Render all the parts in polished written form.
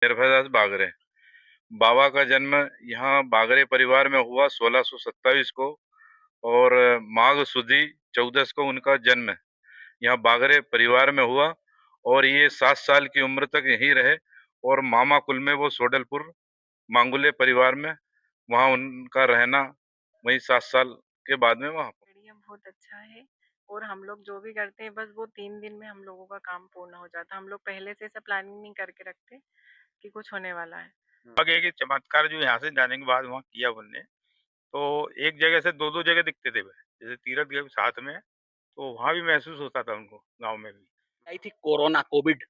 निर्भयदास बागरे। बाबा का जन्म यहाँ बागरे परिवार में हुआ 1627 को। और माघ सुदी 14 को उनका जन्म यहाँ बागरे परिवार में हुआ। और ये 7 साल की उम्र तक यहीं रहे। और मामा कुल में वो सोडलपुर मांगुले परिवार में, वहाँ उनका रहना, वहीं 7 साल के बाद में वहाँ। बढ़िया, बहुत अच्छा है। और हम लोग जो भी करते हैं बस वो 3 दिन में हम लोगों का काम पूर्ण हो जाता है। हम लोग पहले से ऐसा प्लानिंग नहीं करके रखते कि कुछ होने वाला है। आगे की चमत्कार जो यहाँ से जाने के बाद वहाँ किया उनने, तो एक जगह से दो दो जगह दिखते थे वह, जैसे तीरथ गए साथ में, तो वहाँ भी महसूस होता था उनको, गांव में भी। आई थी कोरोना कोविड।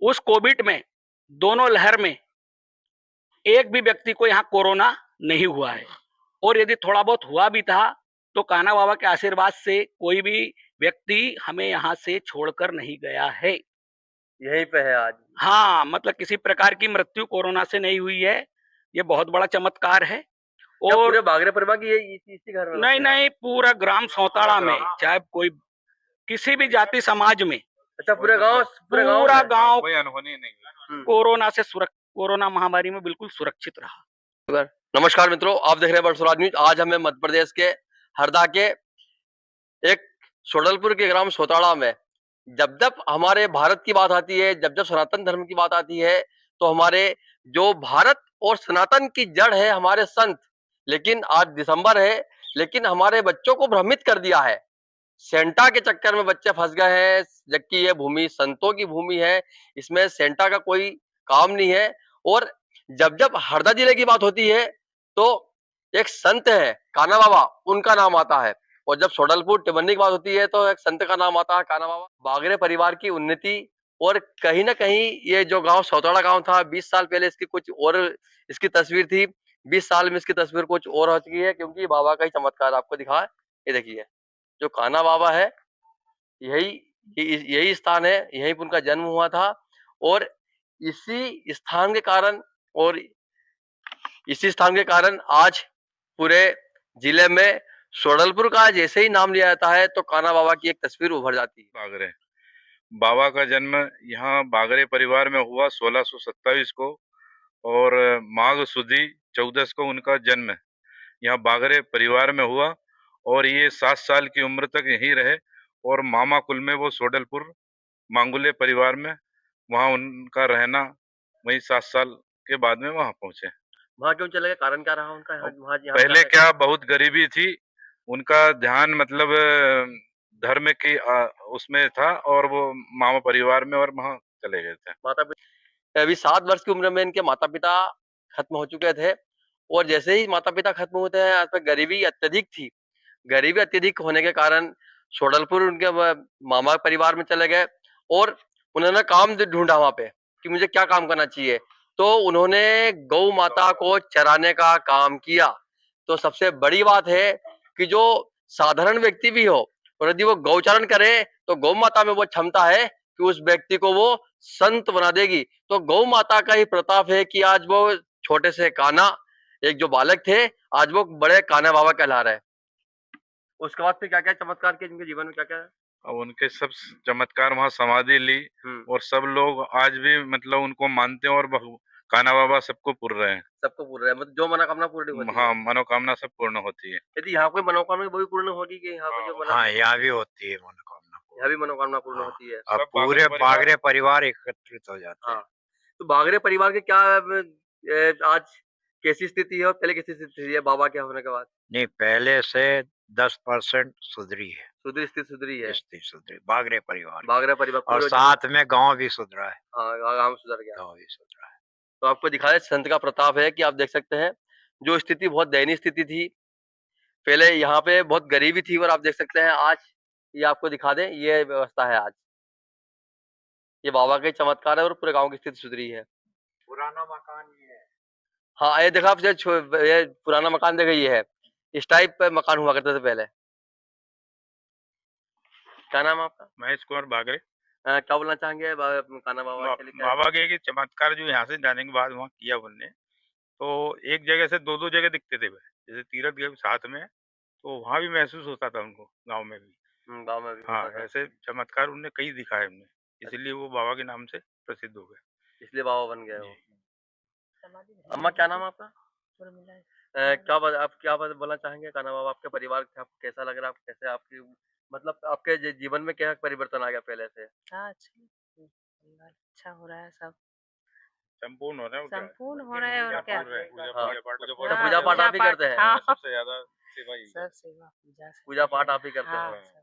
उस कोविड में दोनों लहर में एक भी व्यक्ति को यहाँ कोरोना नहीं हुआ है। और यदि थोड़ा बहुत हुआ भी था तो कान्हा बाबा के आशीर्वाद से कोई भी व्यक्ति हमें यहाँ से छोड़कर नहीं गया है। यहीं पे है आज। हाँ, मतलब किसी प्रकार की मृत्यु कोरोना से नहीं हुई है। ये बहुत बड़ा चमत्कार है। क्या और पूरे बागरे परिवार की ये इसी घर में नहीं बसे हैं? नहीं, पूरा ग्राम सौताड़ा में, चाहे कोई किसी भी जाति समाज में, अच्छा, पूरे गांव पूरा में? गांव कोई अनहोनी नहीं। कोरोना महामारी में बिल्कुल सुरक्षित रहा। नमस्कार मित्रों, आप देख रहे हैं बरसुराज न्यूज। आज हमें मध्य प्रदेश के हरदा के एक सोडलपुर के ग्राम सोताड़ा में, जब जब हमारे भारत की बात आती है, जब जब सनातन धर्म की बात आती है, तो हमारे जो भारत और सनातन की जड़ है हमारे संत, लेकिन आज दिसंबर है, लेकिन हमारे बच्चों को भ्रमित कर दिया है। सेंटा के चक्कर में बच्चे फंस गए हैं, जबकि ये भूमि संतों की भूमि है। इसमें सेंटा का कोई काम नहीं है। और जब जब हरदा जिले की बात होती है तो एक संत है कान्हा बाबा, उनका नाम आता है। और जब सोडलपुर टिबन्नी की बात होती है तो एक संत का नाम आता है कान्हा बाबा। बागरे परिवार की उन्नति, और कहीं ना कहीं ये जो गांव सौताड़ा गांव था, 20 साल पहले इसकी कुछ और इसकी तस्वीर थी, 20 साल में इसकी तस्वीर कुछ और हो चुकी है, क्योंकि बाबा का ही चमत्कार आपको दिखा है। ये देखिए, जो कान्हा बाबा है, यही यही स्थान है, यहीं पर उनका जन्म हुआ था। और इसी स्थान के कारण और इसी स्थान के कारण आज पूरे जिले में सोडलपुर का जैसे ही नाम लिया जाता है तो कान्हा बाबा की एक तस्वीर उभर जाती है। बागरे। बाबा का जन्म यहाँ बागरे परिवार में हुआ 1627 को। और माघ सुदी 14 को उनका जन्म यहाँ बागरे परिवार में हुआ। और ये 7 साल की उम्र तक यहीं रहे। और मामा कुल में वो सोडलपुर मांगुले परिवार में, वहाँ उनका रहना, वहीं 7 साल के बाद में वहाँ पहुंचे। वहां क्यों चले गए, कारण क्या रहा उनका? वहां यहाँ पे पहले क्या बहुत गरीबी थी, उनका ध्यान मतलब धर्म की उसमें था, और वो मामा परिवार में, और वहाँ चले गए थे। माता पिता अभी 7 वर्ष की उम्र में इनके माता पिता खत्म हो चुके थे। और जैसे ही माता पिता खत्म होते हैं, यहाँ पे गरीबी अत्यधिक थी। गरीबी अत्यधिक होने के कारण सोडलपुर उनके मामा परिवार में चले गए। और उन्होंने काम ढूंढा वहां पे कि मुझे क्या काम करना चाहिए। तो उन्होंने गौ माता को चराने का काम किया। तो सबसे बड़ी बात है कि जो साधारण व्यक्ति भी हो, और यदि वो गौचारण करे तो गौ माता में वो क्षमता है कि उस व्यक्ति को वो संत बना देगी। तो गौ माता का ही प्रताप है कि आज वो छोटे से कान्हा, एक जो बालक थे, आज वो बड़े कान्हा बाबा कहला रहे हैं। उसके बाद फिर क्या क्या चमत्कार किए इनके जीवन में, क्या क्या है? अब उनके सब चमत्कार, वहाँ समाधि ली, और सब लोग आज भी मतलब उनको मानते हैं, और कान्हा बाबा सबको पूर्ण रहे हैं। सबको पूर्ण है, मतलब जो मनोकामना पूर्ण होती है। हाँ, मनोकामना सब पूर्ण होती है। यदि यहाँ कोई मनोकामना वो भी पूर्ण होगी कि यहाँ पे जो हाँ, यहाँ भी होती है मनोकामना यहाँ भी मनोकामना पूर्ण हाँ, होती है। अब पूरे बागरे परिवार एकत्रित हो जाते हैं। हाँ, तो बागरे परिवार के क्या आज कैसी स्थिति है और पहले कैसी स्थिति है बाबा के होने के बाद? नहीं, पहले से 10% सुधरी है, सुधरी स्थिति सुधरी है। स्थिति सुधरी बागरे परिवार की। बागरे परिवार और पूरे साथ में गांव भी सुधरा है। हाँ, गाँव सुधर गया। गांव भी सुधरा है। तो आपको दिखाया संत का प्रताप है कि आप देख सकते हैं, जो स्थिति बहुत दयनीय स्थिति थी। पहले यहाँ पे बहुत गरीबी थी, और आप देख सकते हैं आज ये आपको दिखा दें, ये व्यवस्था है आज। ये बाबा का ही चमत्कार है और पूरे गांव की स्थिति सुधरी है। पुराना मकान ये है। हाँ, ये देखो आप, ये पुराना मकान देखो, ये है। इस टाइप पे मकान हुआ करते थे पहले। क्या नाम है आपका? महेश कुमार बागरे। क्या बोलना चाहेंगे कान्हा बाबा के लिए? बाबा के एक चमत्कार जो यहाँ से जाने के बाद वहाँ किया उनने, तो एक जगह से दो दो जगह दिखते थे वह, जैसे तीरथ गए साथ में, तो वहाँ भी महसूस होता था उनको, गांव में भी। गांव में भी हाँ, होता था। ऐसे चमत्कार उनने कई दिखाए उनने, इसलिए वो बाबा के नाम से प्रसिद्ध हो गए। इसलिए बाबा बन गए हो। समाधि अम्मा क्या नाम है आपका? उर्मिला आप क्या बोलना चाहेंगे? क्या नाम है आपके परिवार का? आपको कैसा लग रहा है? कैसे आपकी मतलब आपके जीवन में क्या परिवर्तन आ गया पहले से? हाँ अच्छा परिवार अच्छा हो रहा है सब संपूर्ण हो रहा है, और क्या है? संपूर्ण हो रहा है और क्या हाँ। पूजा तो पूजा पाठ आप ही करते हैं? हाँ सबसे ज्यादा सेवा ही है। सब सेवा पूजा से पूजा पाठ आप ही करते हाँ हैं? सब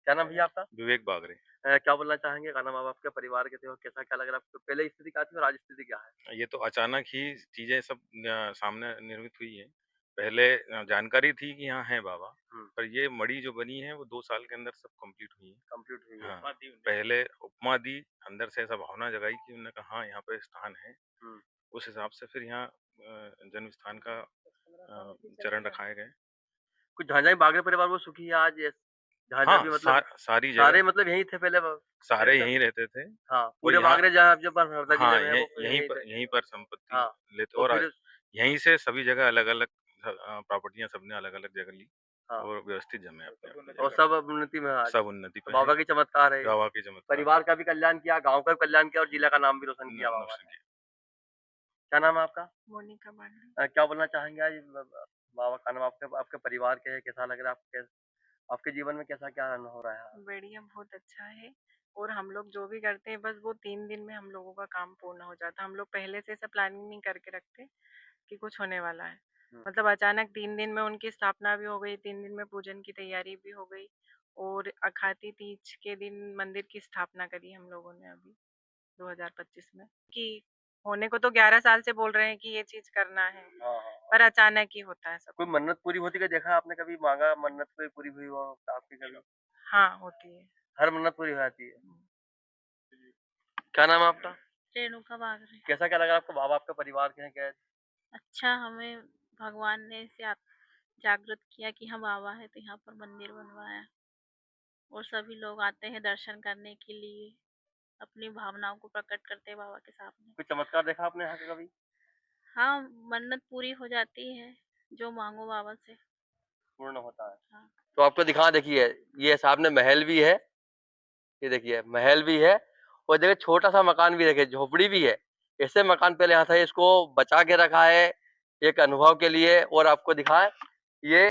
क्या नाम भैया आपका? विवेक बागरे। क्या बोलना चाहेंगे? क्या नाम है आपके परिवार के थे और कैसा क्या लग रहा है आपको? पहले स्थिति क्या थी और आज स्थिति क्या है? ये तो अचानक ही चीजें सब सामने निर्मित हुई है। पहले जानकारी थी कि यहाँ है बाबा, हुँ, पर ये मड़ी जो बनी है वो 2 साल के अंदर सब कंप्लीट हुई है। कंप्लीट हुई है। हाँ, पहले उपमा दी, अंदर से ऐसा भावना जगाई कि उन्होंने कहा हाँ, यहाँ पे स्थान है। हुँ, उस हिसाब से फिर यहाँ जन्म स्थान का चरण रखाए गए। कुछ झांझा बागड़े परिवार वो सुखी है आज? झांझा हाँ, भी मतलब सारी सारे जगह मतलब यहीं थे पहले सारे रहकर? यहीं रहते थे हाँ, और पूरे यहाँ बागड़े जहाँ जो हरदा जिले हाँ, में है वो यहीं थे। यहीं पर संपत्ति हाँ, लेते और और फिर यहीं से सभी जगह अलग-अलग प्रॉपर्टियाँ सबने अलग-अलग जगह ली हाँ, और व्यवस्थित जमे अपने-अपने और जगह सब पे। उन्नति में है आज। सब उन्नति तो पे हैं, बाबा की चमत्कार है। गवाह के चमत्कार परिवार का भी कल्याण किया, गाँव का भी कल्याण किया और जिला का नाम भी रोशन न किया बाबा नौशन ने। की। क्या नाम है आपका? मोनिका बांडे क्या बोलना चाहेंगे आज बाबा का नाम आपके आपके परिवार के है? कैसा लग रहा है? आपके जीवन में कैसा क्या हो रहा है? बढ़िया बहुत अच्छा है और हम लोग जो भी करते हैं बस वो 3 दिन में हम लोगों का काम पूर्ण हो जाता है हम लोग पहले से सब प्लानिंग नहीं करके रखते कि कुछ होने वाला है हुँ, मतलब अचानक 3 दिन में उनकी स्थापना भी हो गई 3 दिन में पूजन की तैयारी भी हो गई और अखाती तीज के दिन मंदिर की स्थापना करी हम लोगों ने अभी 2025 में कि होने को तो 11 साल से बोल रहे हैं कि ये चीज करना है हाँ, हाँ। पर अचानक ही होता है सब कोई मन्नत पूरी होती का देखा आपने कभी मांगा मन्नत कोई पूरी हुई हो आपकी कभी? हाँ होती है हर मन्नत पूरी हो जाती है। क्या नाम है आपका? रेणुका बागरे। कैसा क्या लगा आपको? बाबा आपके परिवार के हैं क्या? अच्छा हमें भगवान ने इसे जागृत किया कि हाँ बाबा है तो यहाँ पर मंदिर बनवाया और सभी लोग आते हैं दर्शन करने के लिए अपनी भावनाओं को प्रकट करते हैं बाबा के सामने। कोई चमत्कार देखा आपने यहाँ का कभी? हाँ मन्नत पूरी हो जाती है जो मांगो बाबा से। पूर्ण होता है। हाँ तो आपको दिखा देखिए ये सामने महल भी है। ये देखिए महल भी है और देखिए छोटा-सा मकान भी देखिए झोपड़ी भी है। ऐसे मकान पहले यहाँ था इसको बचा के रखा है एक अनुभव के लिए और आपको दिखाएँ ये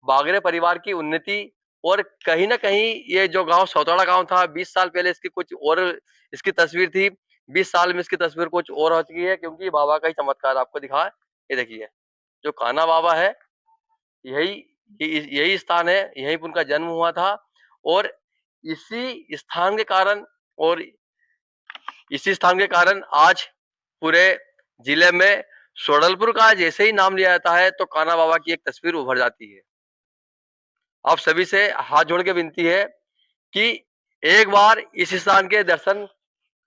बागरे परिवार की उन्नति और कहीं न कहीं ये जो गाँव सौतड़ा गाँव था 20 साल पहले इसकी कुछ और इसकी तस्वीर थी। 20 साल में इसकी तस्वीर कुछ और हो चुकी है क्योंकि बाबा का ही चमत्कार आपको दिखाएँ। ये देखिए जो कान्हा बाबा है यही यही स्थान है, यहीं पे उनका जन्म हुआ था और इसी स्थान के कारण और इसी स्थान के कारण आज पूरे जिले में सोडलपुर का जैसे ही नाम लिया जाता है तो कान्हा बाबा की एक तस्वीर उभर जाती है। आप सभी से हाथ जोड़ के विनती है कि एक बार इस स्थान के दर्शन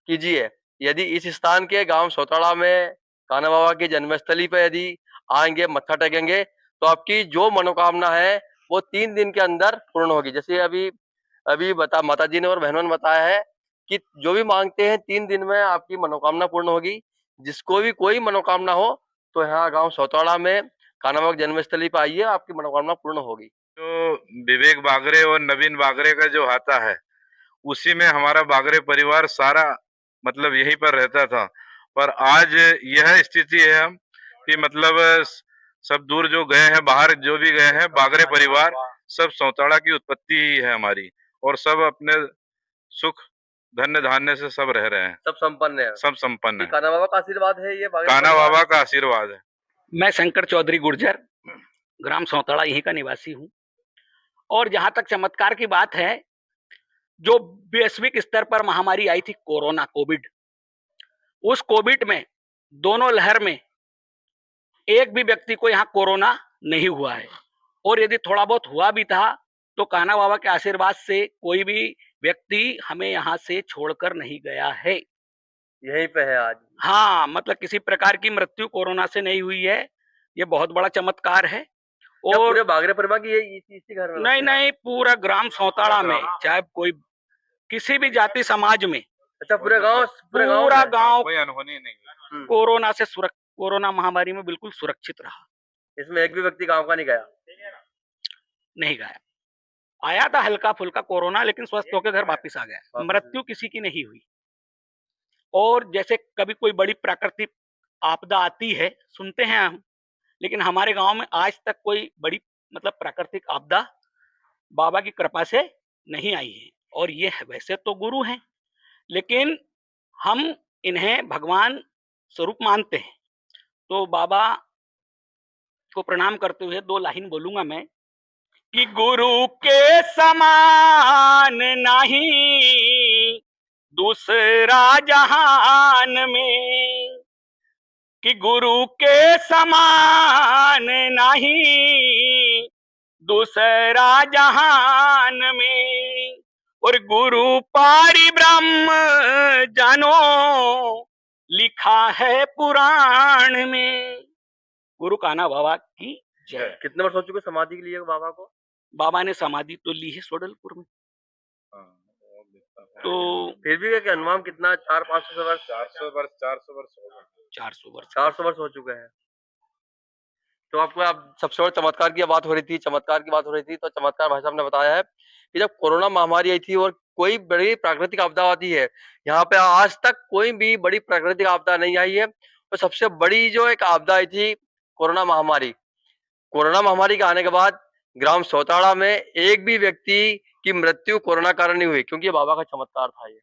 कीजिए। यदि इस स्थान के गाँव सौतड़ा में कान्हा बाबा की जन्मस्थली पे यदि आएँगे, मत्था टेकेंगे, तो आपकी जो मनोकामना है, वो 3 दिन के अंदर पूर्ण होगी। जैसे अभी अभी माताजी ने और बहनों ने बताया है कि जो भी माँगते हैं 3 दिन में आपकी मनोकामना पूर्ण होगी। जिसको भी कोई मनोकामना हो, तो यहाँ गाँव सौतड़ा में कान्हा बाबा की जन्मस्थली पे आइए, आपकी मनोकामना पूर्ण होगी। जो विवेक बागरे और नवीन बागरे का जो हाता है, उसी में हमारा बागरे परिवार सारा मतलब यहीं पर रहता था। पर आज यह स्थिति है हम कि मतलब सब दूर जो गए हैं, बाहर जो भी गए हैं, बागरे परिवार सब सौताड़ा की उत्पत्ति ही है हमारी और सब अपने सुख धन्य धान्य से सब रह रहे हैं, सब संपन्न है। सब संपन्न ये है। कान्हा बाबा का आशीर्वाद है ये बागरे कान्हा परिवार? बाबा का आशीर्वाद है। मैं शंकर चौधरी गुर्जर ग्राम सौतड़ा यहीं का निवासी हूँ और जहां तक चमत्कार की बात है जो वैश्विक स्तर पर महामारी आई थी कोविड उस कोविड में दोनों लहर में एक भी व्यक्ति को यहाँ कोरोना नहीं हुआ है और यदि थोड़ा बहुत हुआ भी था तो कान्हा बाबा के आशीर्वाद से कोई भी व्यक्ति हमें यहाँ से छोड़कर नहीं गया है। यहीं पे है आज। हाँ मतलब किसी प्रकार की मृत्यु कोरोना से नहीं हुई है, ये बहुत बड़ा चमत्कार है। क्या और पूरे बागरे परिवार की ये इसी घर में नहीं होते हैं? नहीं पूरा ग्राम सौताड़ा में चाहे कोई किसी भी जाति समाज में अच्छा पूरे गांव पूरा में? गांव कोई अनहोनी नहीं। कोरोना से कोरोना महामारी में बिल्कुल सुरक्षित रहा, इसमें एक भी व्यक्ति गांव का नहीं गया? नहीं गया। आया था हल्का फुल्का कोरोना लेकिन स्वस्थ होकर घर वापिस आ गया, वापस मृत्यु किसी की नहीं हुई और जैसे कभी कोई बड़ी प्राकृतिक आपदा आती है, सुनते हैं हम, लेकिन हमारे गांव में आज तक कोई बड़ी मतलब प्राकृतिक आपदा बाबा की कृपा से नहीं आई है। और ये वैसे तो गुरु हैं, लेकिन हम इन्हें भगवान स्वरूप मानते हैं। तो बाबा को प्रणाम करते हुए 2 लाइन बोलूंगा मैं कि गुरु के समान नहीं दूसरा जहान में, कि गुरु के समान नहीं दूसरा जहान में, और गुरु पारि ब्रह्म जानो लिखा है पुराण में। गुरु कान्हा बाबा की जय। कितने वर्ष हो चुके समाधि के लिए बाबा को? बाबा ने समाधि तो ली है सोडलपुर में। तो फिर भी क्या अनुमान कितना, 400-500 वर्ष? 400 वर्ष 400 वर्ष हो गए। 400 वर्ष हो चुके हैं। तो आपको आप सबसे बड़ा चमत्कार की बात हो रही थी, तो चमत्कार भाई साहब ने बताया है कि जब कोरोना महामारी आई थी और कोई बड़ी प्राकृतिक आपदा आती है, यहाँ पे आज तक कोई भी बड़ी प्राकृतिक आपदा नहीं आई है। और सबसे बड़ी जो एक आपदा आई थी कोरोना महामारी के आने के बाद ग्राम सोताड़ा में एक भी व्यक्ति की मृत्यु कोरोना कारण नहीं हुई, क्योंकि ये बाबा का चमत्कार था ये।